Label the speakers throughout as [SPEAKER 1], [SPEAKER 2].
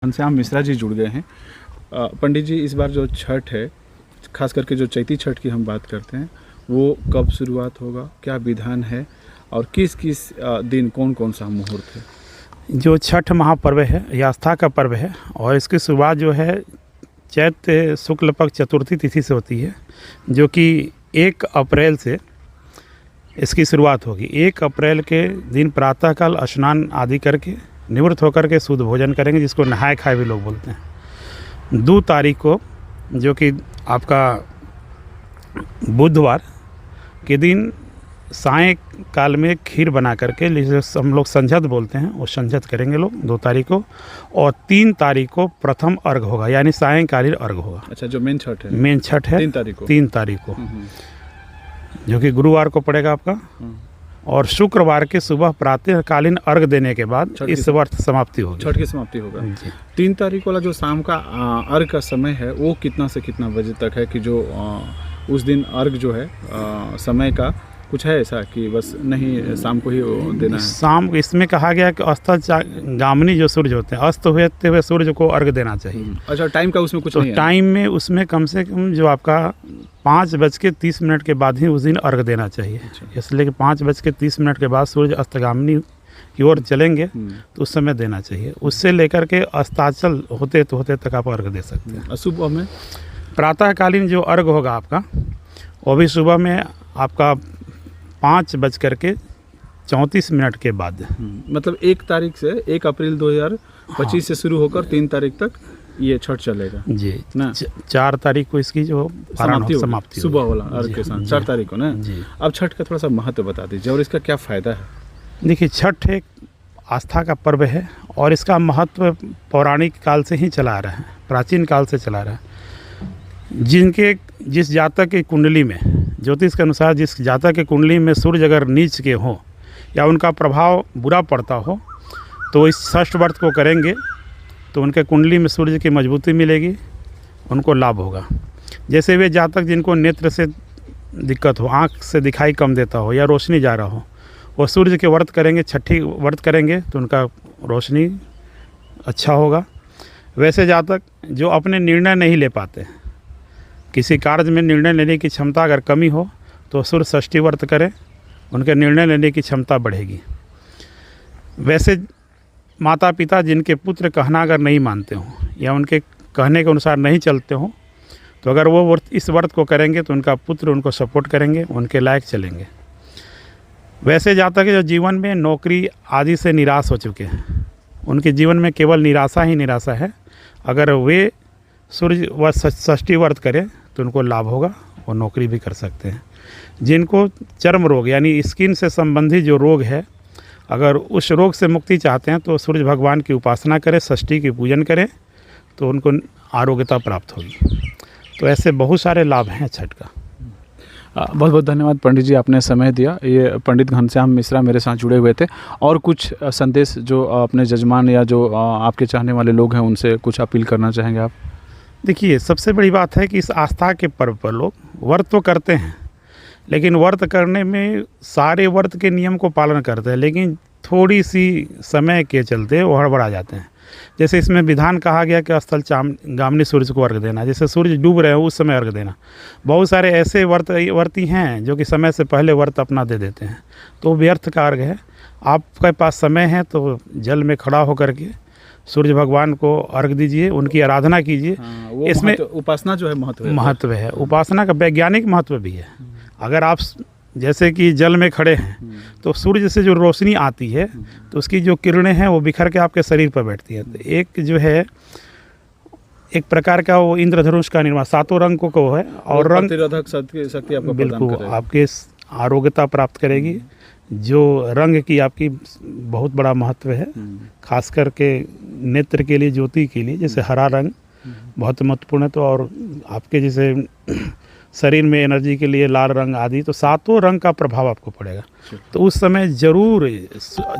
[SPEAKER 1] घनश्याम मिश्रा जी जुड़ गए हैं। पंडित जी, इस बार जो छठ है, खास करके जो चैती छठ की हम बात करते हैं, वो कब शुरुआत होगा, क्या विधान है और किस किस दिन कौन कौन सा मुहूर्त है?
[SPEAKER 2] जो छठ महापर्व है यह आस्था का पर्व है और इसकी शुरुआत जो है चैत शुक्ल पक्ष चतुर्थी तिथि से होती है, जो कि 1 अप्रैल से इसकी शुरुआत होगी। 1 अप्रैल के दिन प्रातःकाल स्नान आदि करके निवृत्त होकर के शुद्ध भोजन करेंगे, जिसको नहाए खाए भी लोग बोलते हैं। 2 तारीख को जो कि आपका बुधवार के दिन सायं काल में खीर बना करके, जिसे हम लोग संझत बोलते हैं, वो संझत करेंगे लोग 2 तारीख को। और 3 तारीख को प्रथम अर्घ होगा, यानी सायंकालीन अर्घ होगा।
[SPEAKER 1] अच्छा, जो मेन छठ है?
[SPEAKER 2] मेन छठ है 3 तारीख को जो कि गुरुवार को पड़ेगा आपका। और शुक्रवार के सुबह प्रातःकालीन अर्घ देने के बाद इस व्रत समाप्ति होगी।
[SPEAKER 1] छठ की समाप्ति होगा। 3 तारीख वाला जो शाम का अर्घ का समय है, वो कितना से कितना बजे तक है? कि जो उस दिन अर्घ जो है समय का कुछ है ऐसा कि बस नहीं शाम को ही देना है?
[SPEAKER 2] शाम को इसमें कहा गया कि अस्ताचगामिनी जो सूर्य होते हैं, अस्त होते हुए सूर्य को अर्घ देना चाहिए।
[SPEAKER 1] अच्छा, टाइम का उसमें कुछ
[SPEAKER 2] तो
[SPEAKER 1] नहीं है?
[SPEAKER 2] टाइम में उसमें कम से कम जो आपका 5:30 के बाद ही उस दिन अर्घ देना चाहिए।
[SPEAKER 1] अच्छा।
[SPEAKER 2] इसलिए कि 5:30 के बाद सूर्य अस्तगामिनी की ओर चलेंगे तो उस समय देना चाहिए। उससे लेकर के अस्ताचल होते तक आप अर्घ दे सकते हैं।
[SPEAKER 1] सुबह में
[SPEAKER 2] प्रातःकालीन जो अर्घ होगा आपका, वो भी सुबह में आपका 5:34 के बाद।
[SPEAKER 1] मतलब 1 तारीख से 1 अप्रैल 2025 से शुरू होकर 3 तारीख तक ये छठ चलेगा
[SPEAKER 2] जी
[SPEAKER 1] ना?
[SPEAKER 2] 4 तारीख को इसकी जो समाप्ति
[SPEAKER 1] सुबह वाला अर्घ के साथ 4 तारीख को ना
[SPEAKER 2] जी।
[SPEAKER 1] अब छठ का थोड़ा सा महत्व बता दीजिए और इसका क्या फ़ायदा है?
[SPEAKER 2] देखिए, छठ एक आस्था का पर्व है और इसका महत्व पौराणिक काल से ही चला आ रहा है, प्राचीन काल से चला आ रहा है। जिस जातक की कुंडली में, ज्योतिष के अनुसार जिस जातक की कुंडली में सूर्य अगर नीच के हो या उनका प्रभाव बुरा पड़ता हो, तो इस षष्ठ व्रत को करेंगे तो उनके कुंडली में सूर्य की मजबूती मिलेगी, उनको लाभ होगा। जैसे वे जातक जिनको नेत्र से दिक्कत हो, आँख से दिखाई कम देता हो या रोशनी जा रहा हो, वो सूर्य के व्रत करेंगे, छठी व्रत करेंगे तो उनका रोशनी अच्छा होगा। वैसे जातक जो अपने निर्णय नहीं ले पाते, किसी कार्य में निर्णय लेने की क्षमता अगर कमी हो, तो सूर्य षष्ठी व्रत करें, उनके निर्णय लेने की क्षमता बढ़ेगी। वैसे माता पिता जिनके पुत्र कहना अगर नहीं मानते हों या उनके कहने के अनुसार नहीं चलते हों, तो अगर वो इस व्रत को करेंगे तो उनका पुत्र उनको सपोर्ट करेंगे, उनके लायक चलेंगे। वैसे जातक जो जीवन में नौकरी आदि से निराश हो चुके हैं, उनके जीवन में केवल निराशा ही निराशा है, अगर वे सूर्य व षष्ठी व्रत करें तो उनको लाभ होगा, वो नौकरी भी कर सकते हैं। जिनको चर्म रोग यानी स्किन से संबंधित जो रोग है, अगर उस रोग से मुक्ति चाहते हैं तो सूर्य भगवान की उपासना करें, षष्ठी की पूजन करें, तो उनको आरोग्यता प्राप्त होगी। तो ऐसे बहुत सारे लाभ हैं छठ का।
[SPEAKER 1] बहुत बहुत धन्यवाद पंडित जी, आपने समय दिया। ये पंडित घनश्याम मिश्रा मेरे साथ जुड़े हुए थे। और कुछ संदेश जो अपने जजमान या जो आपके चाहने वाले लोग हैं, उनसे कुछ अपील करना चाहेंगे आप?
[SPEAKER 2] देखिए, सबसे बड़ी बात है कि इस आस्था के पर्व पर लोग व्रत तो करते हैं, लेकिन व्रत करने में सारे व्रत के नियम को पालन करते हैं, लेकिन थोड़ी सी समय के चलते वो हड़बड़ा जाते हैं। जैसे इसमें विधान कहा गया कि अस्ताचगामिनी सूर्य को अर्घ देना, जैसे सूर्य डूब रहे हैं उस समय अर्घ देना। बहुत सारे ऐसे व्रती हैं जो कि समय से पहले व्रत अपना दे देते हैं, तो व्यर्थ का अर्घ है। आपके पास समय है तो जल में खड़ा होकर के सूर्य भगवान को अर्घ दीजिए, उनकी आराधना कीजिए। इसमें
[SPEAKER 1] उपासना जो है
[SPEAKER 2] महत्व है, उपासना का वैज्ञानिक महत्व भी है। अगर आप जैसे कि जल में खड़े हैं तो सूर्य से जो रोशनी आती है, तो उसकी जो किरणें हैं वो बिखर के आपके शरीर पर बैठती हैं। तो एक जो है एक प्रकार का वो इंद्रधनुष का निर्माण 7 रंग को है, और रंग
[SPEAKER 1] प्रतिरोधक शक्ति आपको
[SPEAKER 2] बिल्कुल आपके आरोग्यता प्राप्त करेगी। जो रंग की आपकी बहुत बड़ा महत्व है, खास करके नेत्र के लिए, ज्योति के लिए। जैसे हरा रंग बहुत महत्वपूर्ण है, तो और आपके जैसे शरीर में एनर्जी के लिए लाल रंग आदि, तो सातों रंग का प्रभाव आपको पड़ेगा। तो उस समय ज़रूर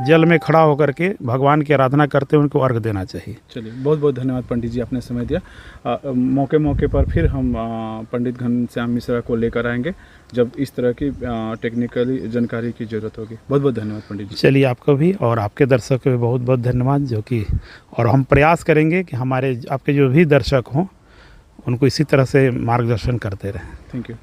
[SPEAKER 2] जल में खड़ा होकर के भगवान की आराधना करते हुए उनको अर्घ देना चाहिए।
[SPEAKER 1] चलिए, बहुत बहुत धन्यवाद पंडित जी, आपने समय दिया। मौके मौके पर फिर हम पंडित घनश्याम मिश्रा को लेकर आएंगे जब इस तरह की टेक्निकली जानकारी की ज़रूरत होगी। बहुत बहुत धन्यवाद पंडित जी।
[SPEAKER 2] चलिए, आपको भी और आपके दर्शकों को भी बहुत बहुत धन्यवाद, जो कि और हम प्रयास करेंगे कि हमारे आपके जो भी दर्शक हों उनको इसी तरह से मार्गदर्शन करते रहें।
[SPEAKER 1] Thank you.